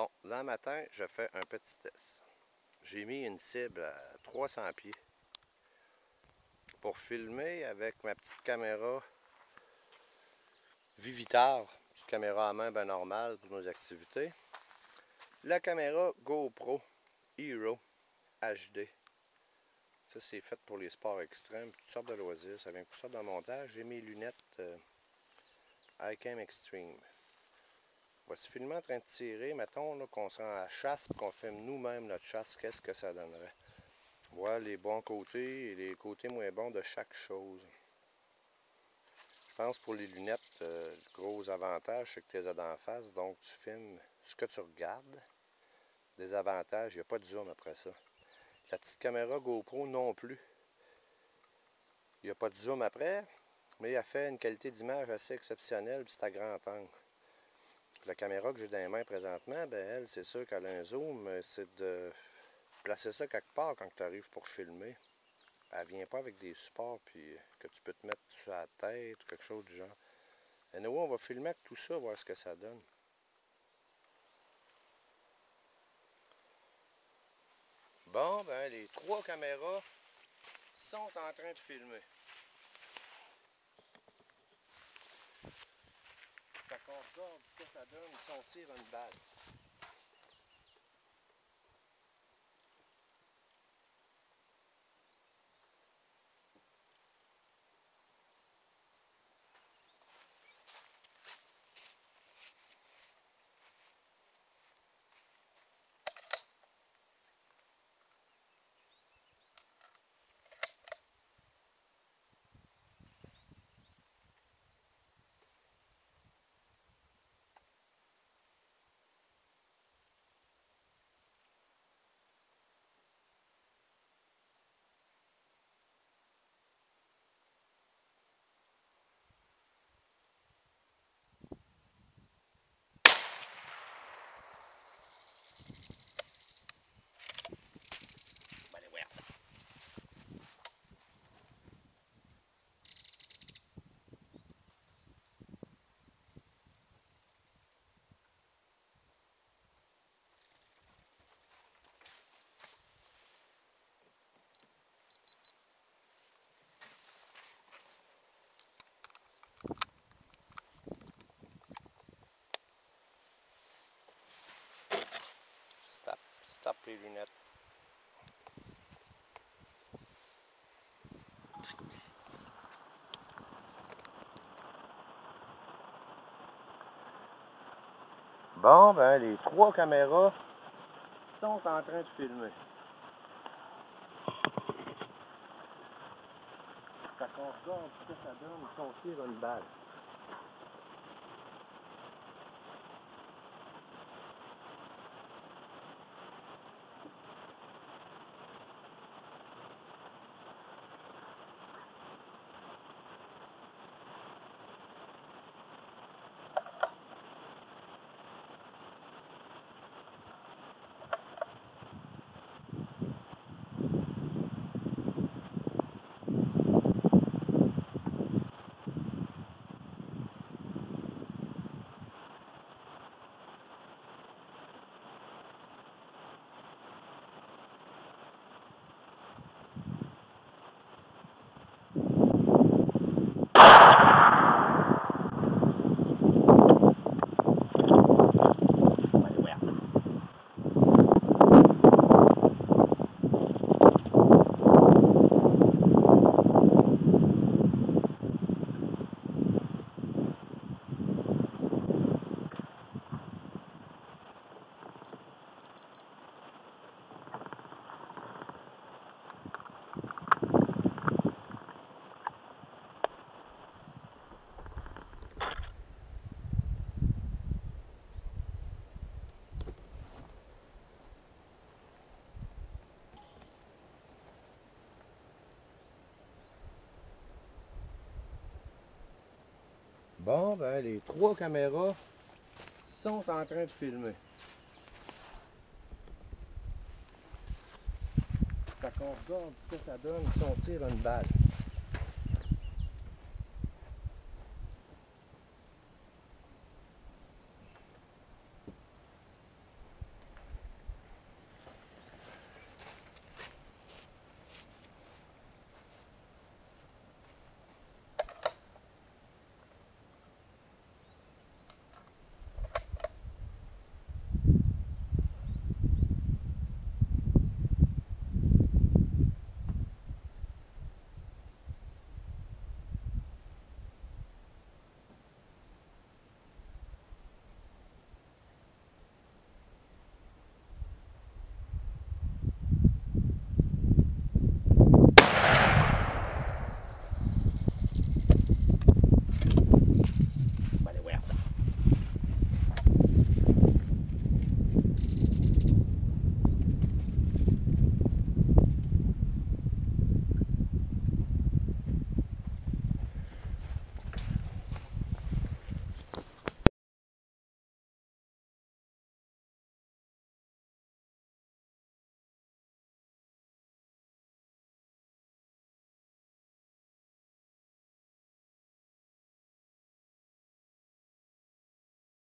Bon, là le matin, je fais un petit test. J'ai mis une cible à 300 pieds pour filmer avec ma petite caméra Vivitar, petite caméra à main bien normale pour nos activités. La caméra GoPro Hero HD. Ça, c'est fait pour les sports extrêmes, toutes sortes de loisirs. Ça vient pour toutes sortes de montage. J'ai mes lunettes iCam Extreme. On va se filmer en train de tirer, mettons qu'on sera à la chasse et qu'on filme nous-mêmes notre chasse, qu'est-ce que ça donnerait? Voir les bons côtés et les côtés moins bons de chaque chose. Je pense pour les lunettes, le gros avantage, c'est que tu les as d'en face, donc tu filmes ce que tu regardes. Des avantages, il n'y a pas de zoom après ça. La petite caméra GoPro non plus. Il n'y a pas de zoom après, mais elle fait une qualité d'image assez exceptionnelle, puis c'est à grand angle. La caméra que j'ai dans les mains présentement, ben elle, c'est sûr qu'elle a un zoom, c'est de placer ça quelque part quand tu arrives pour filmer. Elle vient pas avec des supports puis que tu peux te mettre sur la tête ou quelque chose du genre. Et nous, on va filmer avec tout ça, voir ce que ça donne. Bon, ben les trois caméras sont en train de filmer. Fait qu'on regarde ce que ça donne si on tire une balle. Stop les lunettes. Bon, ben les trois caméras sont en train de filmer. Fait qu'on regarde ce que ça donne si on tire une balle. Bon, ben les trois caméras sont en train de filmer. Fait qu'on regarde ce que ça donne si on tire une balle.